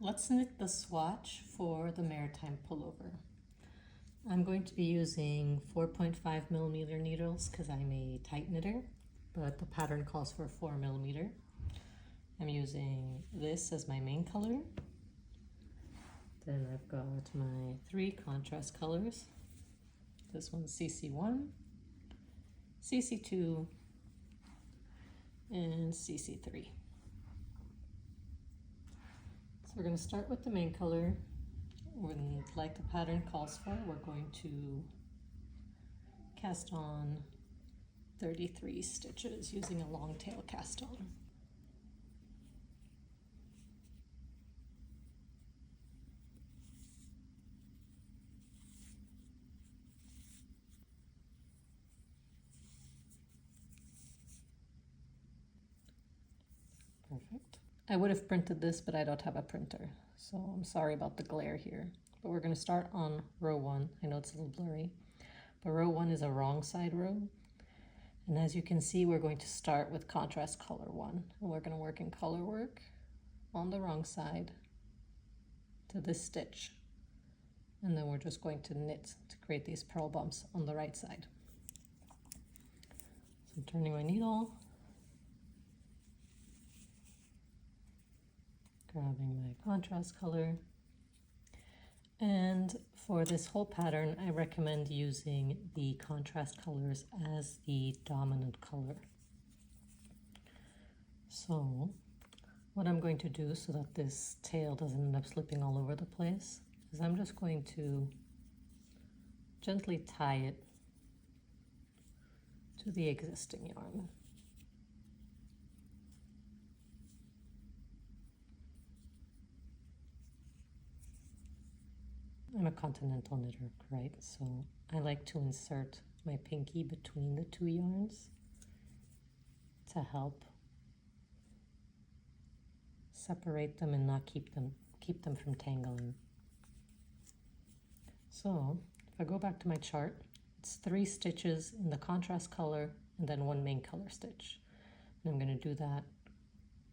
Let's knit the swatch for the Maritime Pullover. I'm going to be using 4.5mm needles because I'm a tight knitter, but the pattern calls for 4mm. I'm using this as my main color. Then I've got my 3 contrast colors. This one's CC1, CC2, and CC3. So we're going to start with the main color. When, like the pattern calls for, we're going to cast on 33 stitches using a long tail cast on. Perfect. I would have printed this, but I don't have a printer, so I'm sorry about the glare here. But we're going to start on row 1. I know it's a little blurry, but row 1 is a wrong side row. And as you can see, we're going to start with contrast color 1. And we're going to work in color work on the wrong side to this stitch. And then we're just going to knit to create these purl bumps on the right side. So I'm turning my needle, grabbing my contrast color, and for this whole pattern I recommend using the contrast colors as the dominant color. So what I'm going to do so that this tail doesn't end up slipping all over the place is I'm just going to gently tie it to the existing yarn. I'm a continental knitter, right? So I like to insert my pinky between the 2 yarns to help separate them and not keep them from tangling. So if I go back to my chart, it's 3 stitches in the contrast color and then 1 main color stitch. And I'm going to do that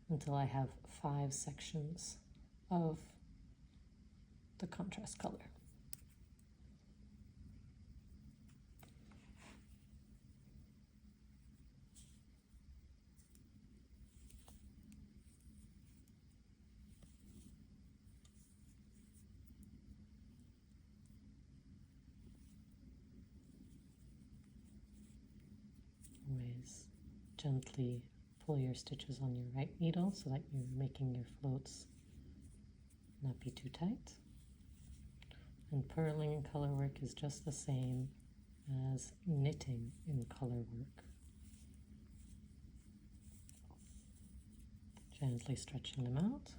until I have 5 sections of the contrast color. Always gently pull your stitches on your right needle so that you're making your floats not be too tight. And purling in color work is just the same as knitting in color work. Gently stretching them out.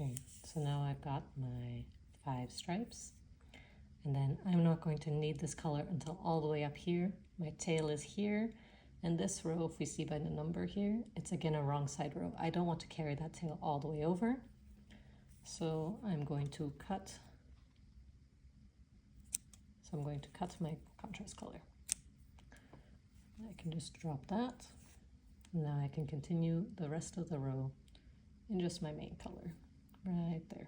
Okay, so now I've got my 5 stripes, and then I'm not going to need this color until all the way up here. My tail is here, and this row, if we see by the number here, it's again a wrong side row. I don't want to carry that tail all the way over, so I'm going to cut. So I'm going to cut my contrast color. I can just drop that. Now I can continue the rest of the row in just my main color. Right there.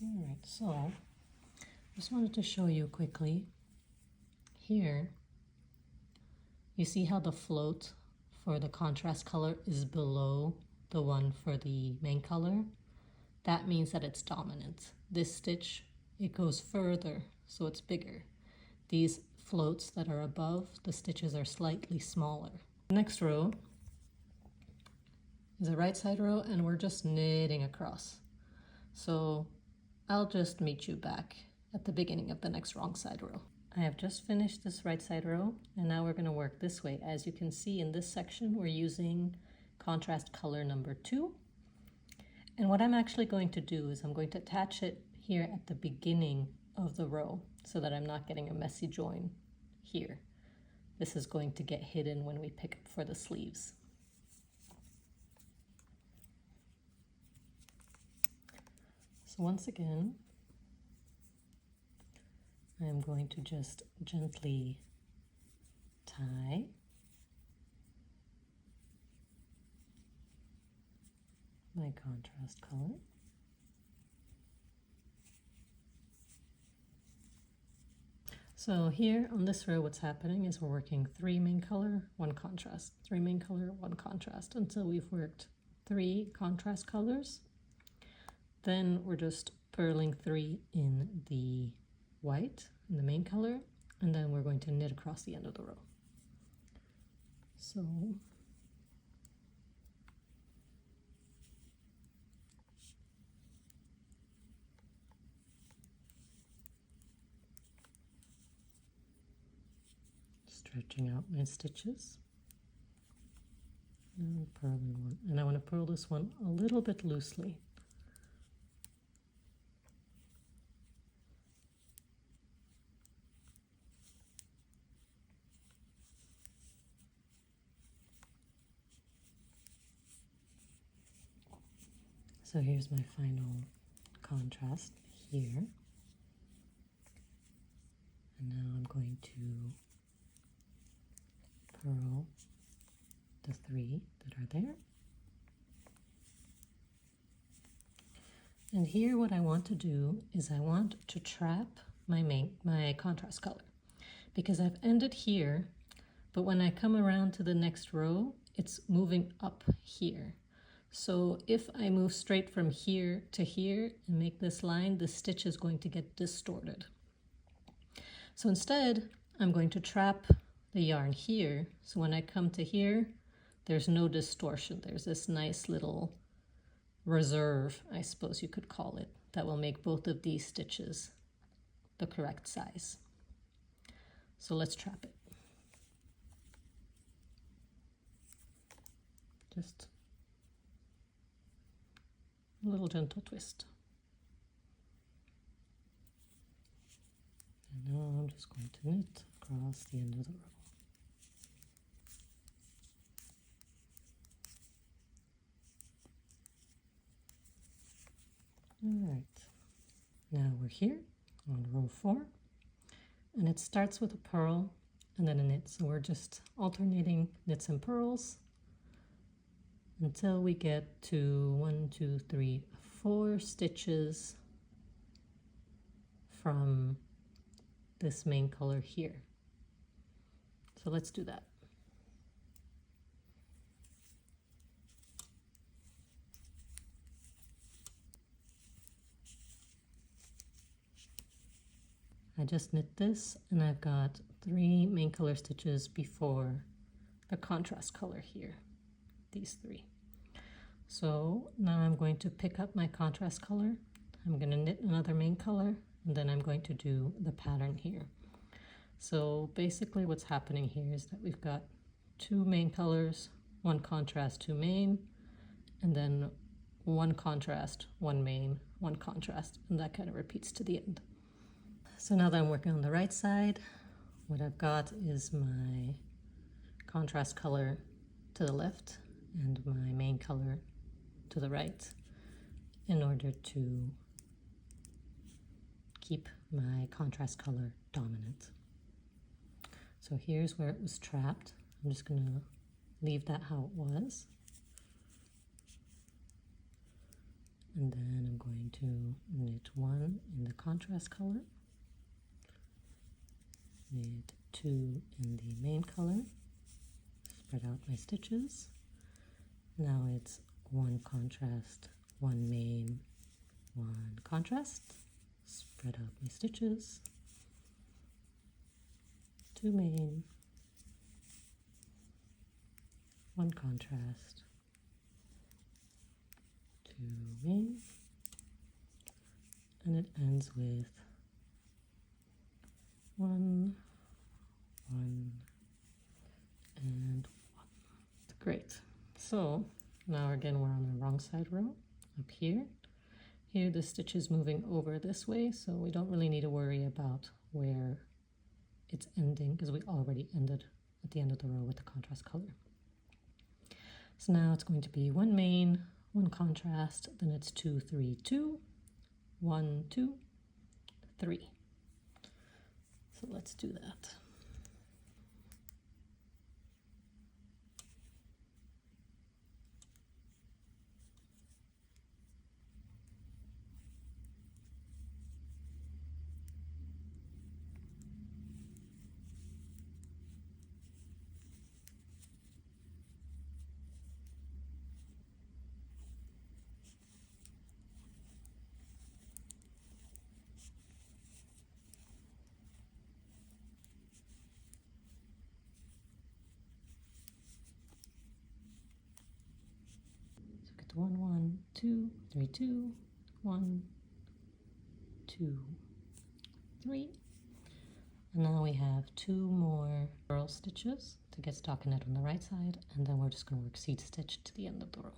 All right, so just wanted to show you quickly here. You see how the float for the contrast color is below the one for the main color? That means that it's dominant. This stitch, it goes further, so it's bigger. These floats that are above, the stitches are slightly smaller. Next row is a right side row, and we're just knitting across. So I'll just meet you back at the beginning of the next wrong side row. I have just finished this right side row, and now we're going to work this way. As you can see in this section, we're using contrast color number 2. And what I'm actually going to do is I'm going to attach it here at the beginning of the row so that I'm not getting a messy join here. This is going to get hidden when we pick up for the sleeves. So once again, I'm going to just gently tie my contrast color. So here on this row, what's happening is we're working 3 main color, 1 contrast, 3 main color, 1 contrast until we've worked 3 contrast colors. Then we're just purling 3 in the white, in the main color, and then we're going to knit across the end of the row. So stretching out my stitches and purling one, and I want to purl this one a little bit loosely. So here's my final contrast here, and now I'm going to purl the 3 that are there. And here what I want to do is I want to trap my contrast color, because I've ended here, but when I come around to the next row, it's moving up here. So if I move straight from here to here and make this line, the stitch is going to get distorted. So instead, I'm going to trap the yarn here, so when I come to here, there's no distortion. There's this nice little reserve, I suppose you could call it, that will make both of these stitches the correct size. So let's trap it. Just a little gentle twist. And now I'm just going to knit across the end of the row. All right, now we're here on row 4, and it starts with a purl and then a knit. So we're just alternating knits and purls until we get to 1, 2, 3, 4 stitches from this main color here. So let's do that. I just knit this, and I've got 3 main color stitches before the contrast color here, these 3. So now I'm going to pick up my contrast color. I'm going to knit another main color, and then I'm going to do the pattern here. So basically what's happening here is that we've got 2 main colors, 1 contrast, 2 main, and then 1 contrast, 1 main, 1 contrast, and that kind of repeats to the end. So now that I'm working on the right side, what I've got is my contrast color to the left and my main color to the right in order to keep my contrast color dominant. So here's where it was trapped. I'm just going to leave that how it was. And then I'm going to knit 1 in the contrast color, knit 2 in the main color, spread out my stitches. Now it's 1 contrast, 1 main, 1 contrast, spread out my stitches, 2 main, 1 contrast, 2 main, and it ends with 1, 1, and 1. Great. So now again we're on the wrong side row up here. Here the stitch is moving over this way, so we don't really need to worry about where it's ending because we already ended at the end of the row with the contrast color. So now it's going to be 1 main, 1 contrast, then it's 2, 3, 2, 1, 2, 3. So let's do that. So get 1, 1, 2, 3, 2, 1, 2, 3. And now we have 2 more purl stitches to get stockinette on the right side, and then we're just going to work seed stitch to the end of the row.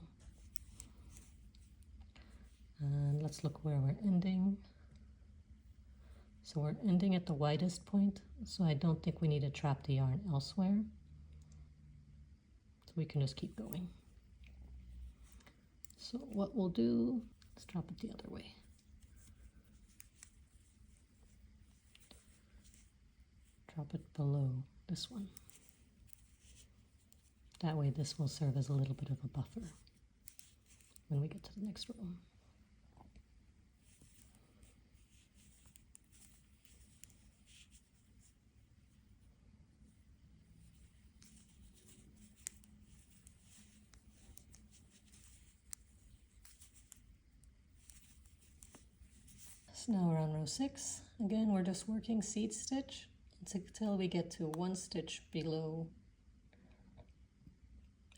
And let's look where we're ending. So we're ending at the widest point, so I don't think we need to trap the yarn elsewhere. So we can just keep going. So what we'll do is drop it the other way. Drop it below this one. That way this will serve as a little bit of a buffer when we get to the next row. So now we're on row 6. Again, we're just working seed stitch until we get to 1 stitch below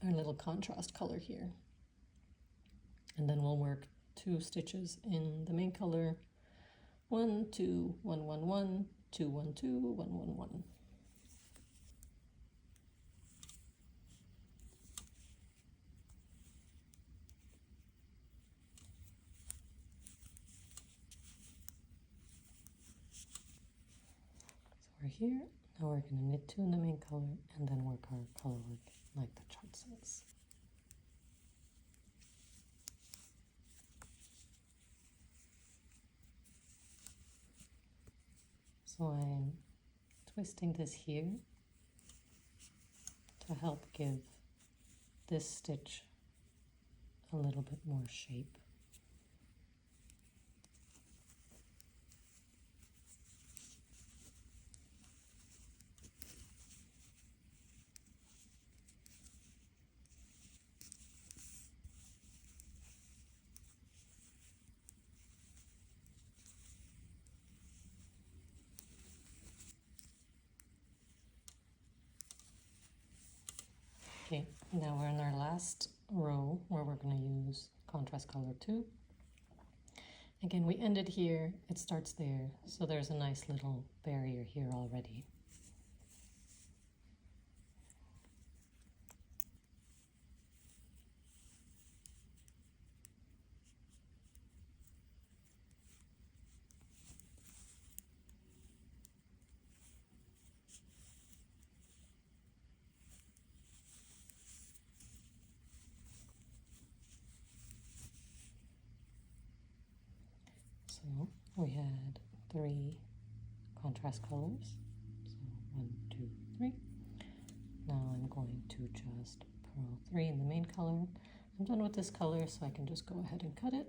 our little contrast color here. And then we'll work 2 stitches in the main color. 1, 2, 1, 1, 1, 2, 1, 2, 1, 1, 1. We're here, now we're going to knit 2 in the main color and then work our color work like the chart says. So I'm twisting this here to help give this stitch a little bit more shape. Okay, now we're in our last row where we're going to use contrast color 2. Again, we ended here, it starts there, so there's a nice little barrier here already. So we had 3 contrast colors, so 1, 2, 3. Now I'm going to just purl 3 in the main color. I'm done with this color, so I can just go ahead and cut it.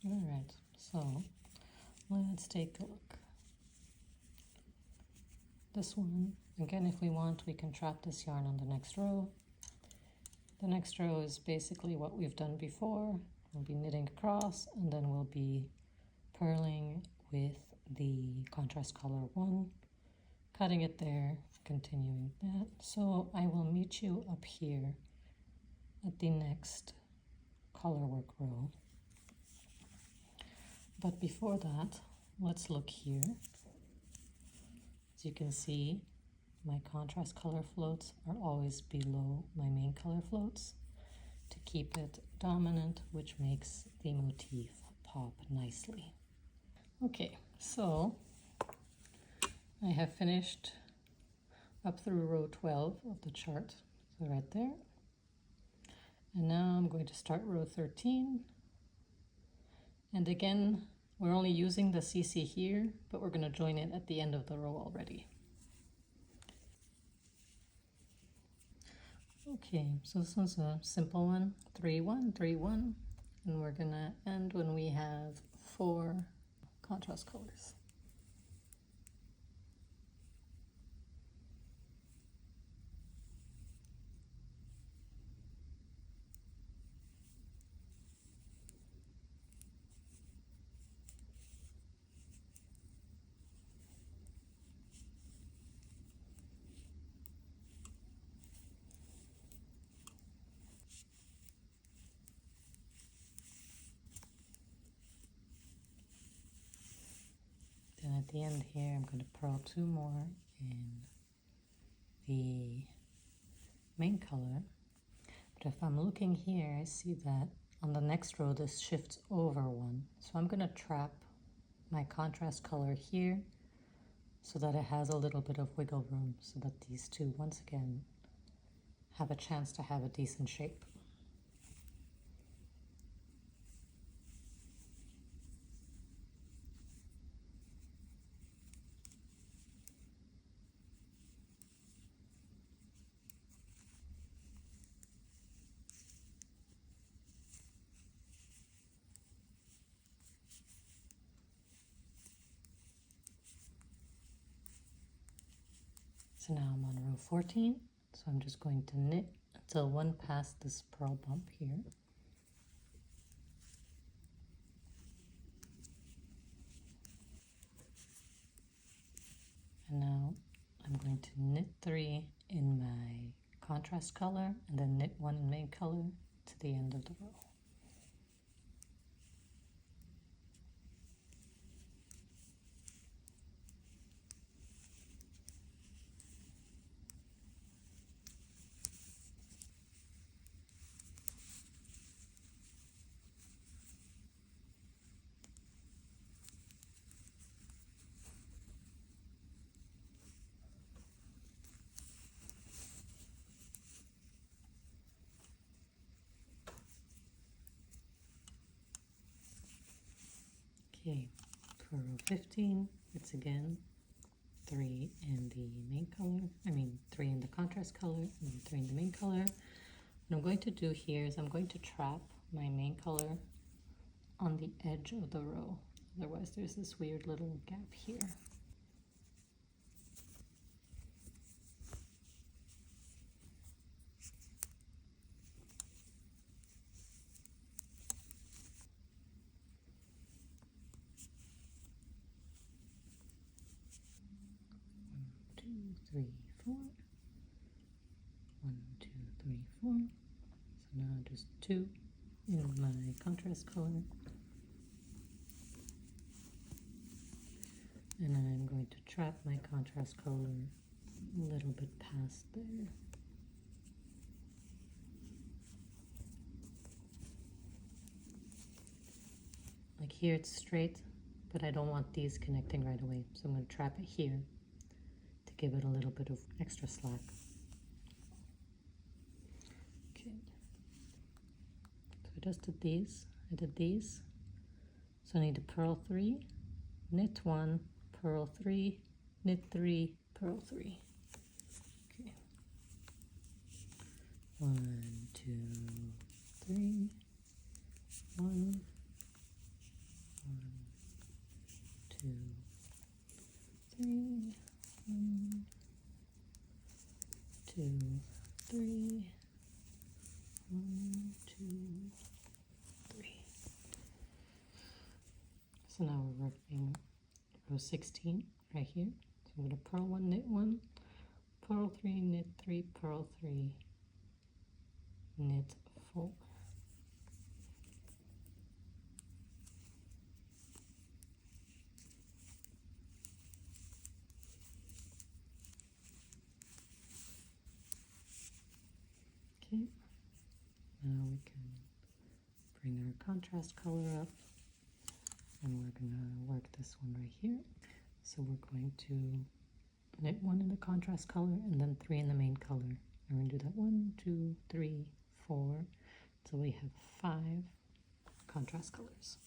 All right, so let's take a look. This one, again, if we want, we can trap this yarn on the next row. The next row is basically what we've done before. we'll be knitting across, and then we'll be purling with the contrast color 1, cutting it there, continuing that. So I will meet you up here at the next colorwork row. But before that, let's look here. As you can see, my contrast color floats are always below my main color floats to keep it dominant, which makes the motif pop nicely. Okay, so I have finished up through row 12 of the chart, so right there. And now I'm going to start row 13. And again, we're only using the CC here, but we're going to join it at the end of the row already. Okay, so this one's a simple one, 3 1 3 1, and we're going to end when we have 4 contrast colors. Then at the end here, I'm going to purl 2 more in the main color. But if I'm looking here, I see that on the next row, this shifts over 1. So I'm going to trap my contrast color here so that it has a little bit of wiggle room, so that these two, once again, have a chance to have a decent shape. So now I'm on row 14, so I'm just going to knit until 1 past this purl bump here. And now I'm going to knit 3 in my contrast color and then knit 1 in main color to the end of the row. Okay, for row 15, it's again 3 in the main color, 3 in the contrast color and 3 in the main color. What I'm going to do here is I'm going to trap my main color on the edge of the row. Otherwise there's this weird little gap here. Three, 4. 1, 2, 3, 4. So now just 2 in my contrast color. And I'm going to trap my contrast color a little bit past there. Like here it's straight, but I don't want these connecting right away. So I'm going to trap it here to give it a little bit of extra slack. Okay. So I just did these. I did these. So I need to purl 3, knit 1, purl 3, knit 3, purl 3. Okay. 1, 2, 3, 1, 2, 3, 1, 2, 3, 1, 2, 3. So now we're working row 16 right here. So I'm going to purl 1, knit 1, purl 3, knit 3, purl 3, knit 4. Okay, now we can bring our contrast color up, and we're going to work this one right here. So we're going to knit 1 in the contrast color and then 3 in the main color. And we're going to do that 1, 2, 3, 4. So we have 5 contrast colors.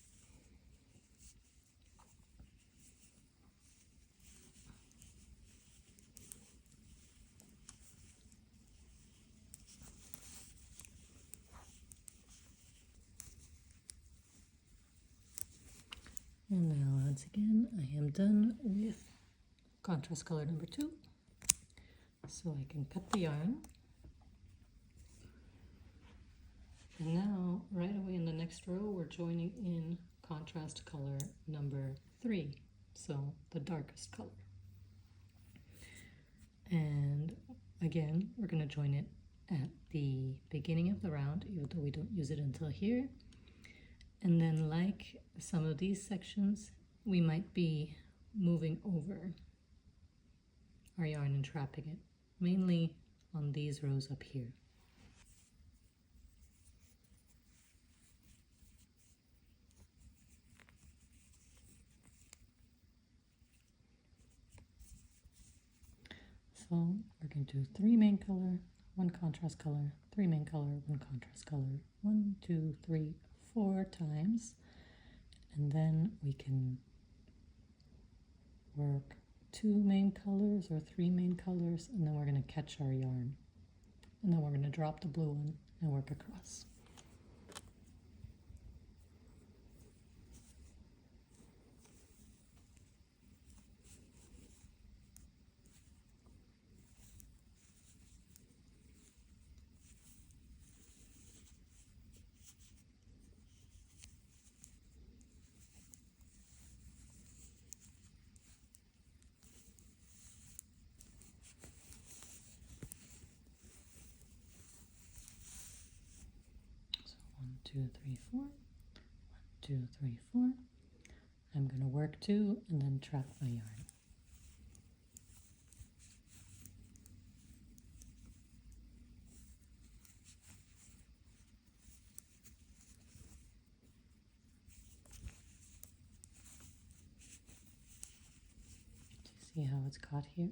And now once again, I am done with contrast color number 2. So I can cut the yarn. And now, right away in the next row, we're joining in contrast color number 3. So the darkest color. And again, we're going to join it at the beginning of the round, even though we don't use it until here. And then, like some of these sections, we might be moving over our yarn and trapping it, mainly on these rows up here. So we're going to do 3 main color, 1 contrast color, 3 main color, 1 contrast color, 1, 2, 3, 4 times, and then we can work 2 main colors or 3 main colors, and then we're going to catch our yarn, and then we're going to drop the blue one and work across. So 1, 2, 3, 4. 1, 2, 3, 4. I'm going to work 2 and then trap my yarn. See how it's caught here?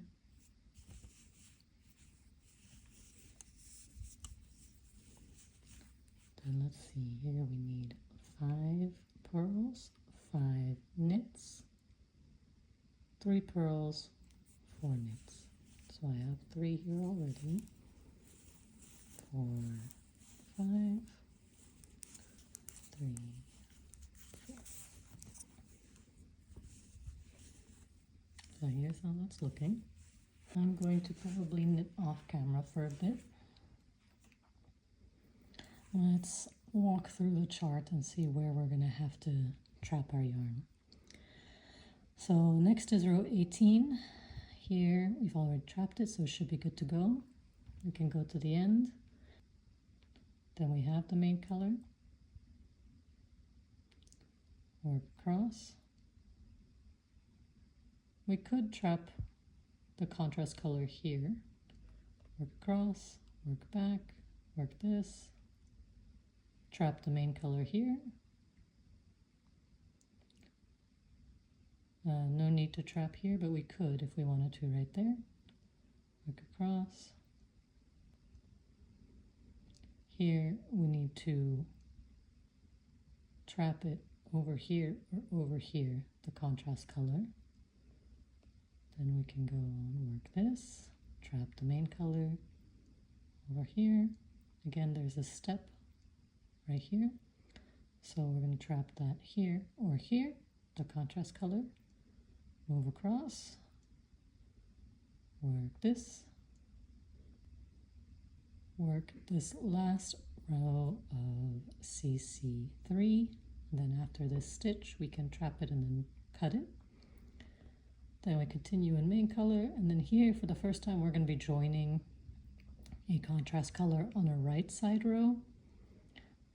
Then let's see, here we need 5 pearls, 5 knits, 3 pearls, 4 knits. So I have 3 here already. 4, 5, 3, 4. So here's how that's looking. I'm going to probably knit off camera for a bit. Let's walk through the chart and see where we're going to have to trap our yarn. So next is row 18. Here we've already trapped it, so it should be good to go. We can go to the end. Then we have the main color. Work across. We could trap the contrast color here. Work across, work back, work this. Trap the main color here. No need to trap here, but we could if we wanted to right there. Work across. Here we need to trap it over here or over here, the contrast color. Then we can go and work this, trap the main color over here. Again, there's a step right here. So we're going to trap that here or here, the contrast color. Move across, work this last row of CC3 And then after this stitch, we can trap it and then cut it. Then we continue in main color, and then here for the first time we're going to be joining a contrast color on our right side row,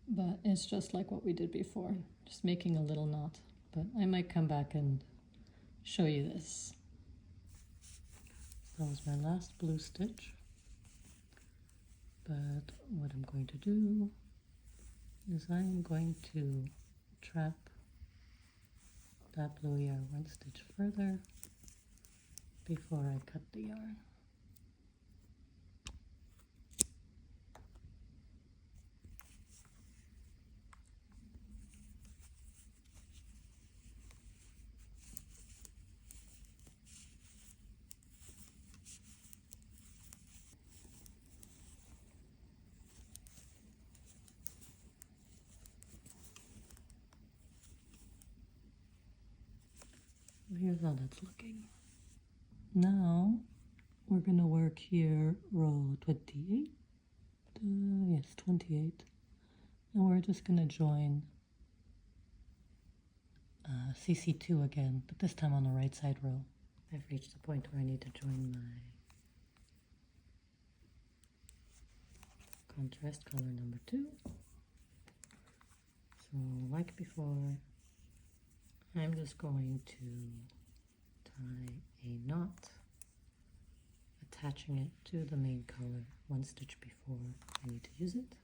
but it's just like what we did before, just making a little knot. But I might come back and show you this. So that was my last blue stitch, but what I'm going to do is I'm going to trap that blue yarn one stitch further before I cut the yarn. Here's how that's looking. Now we're going to work here row 28. Yes, 28. And we're just going to join CC2 again, but this time on the right side row. I've reached the point where I need to join my contrast color number 2. So like before, I'm just going to tie a knot, attaching it to the main color one stitch before I need to use it.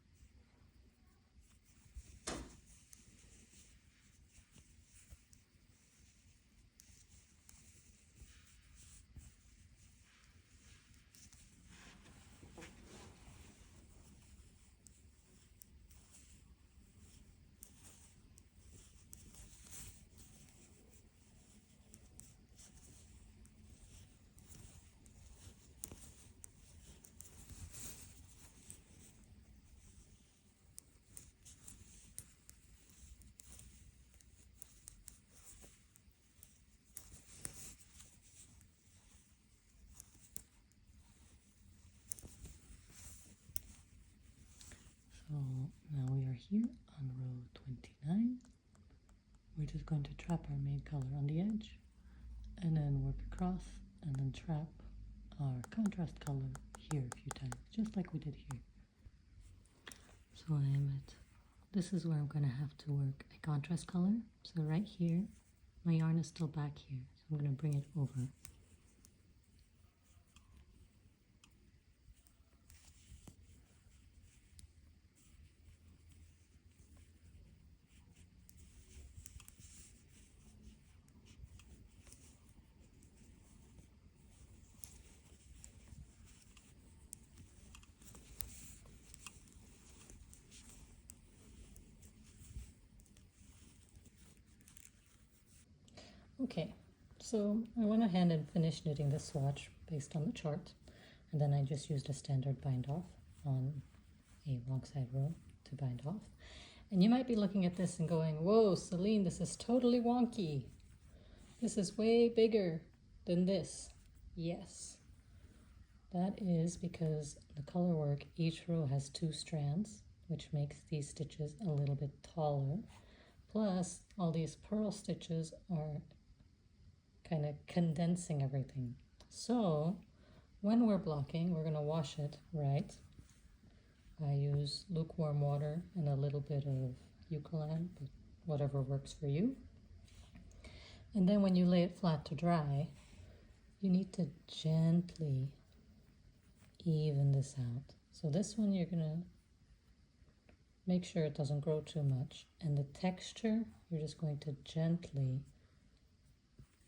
So now we are here on row 29. We're just going to trap our main color on the edge and then work across and then trap our contrast color here a few times, just like we did here. So this is where I'm going to have to work a contrast color. So right here, my yarn is still back here, so I'm going to bring it over. Okay, so I went ahead and finished knitting the swatch based on the chart, and then I just used a standard bind off on a wrong side row to bind off. And you might be looking at this and going, whoa, Celine, this is totally wonky. This is way bigger than this. Yes, that is because the Colorwork, each row has 2 strands, which makes these stitches a little bit taller. Plus, all these purl stitches are kind of condensing everything. So when we're blocking, we're going to wash it, right? I use lukewarm water and a little bit of Eucalan, but whatever works for you. And then when you lay it flat to dry, you need to gently even this out. So this one you're going to make sure it doesn't grow too much. And the texture, you're just going to gently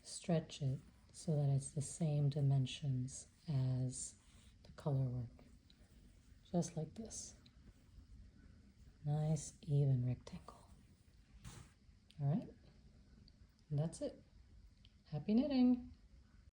stretch it so that it's the same dimensions as the Colorwork. Just like this. Nice, even rectangle. All right, and that's it. Happy knitting!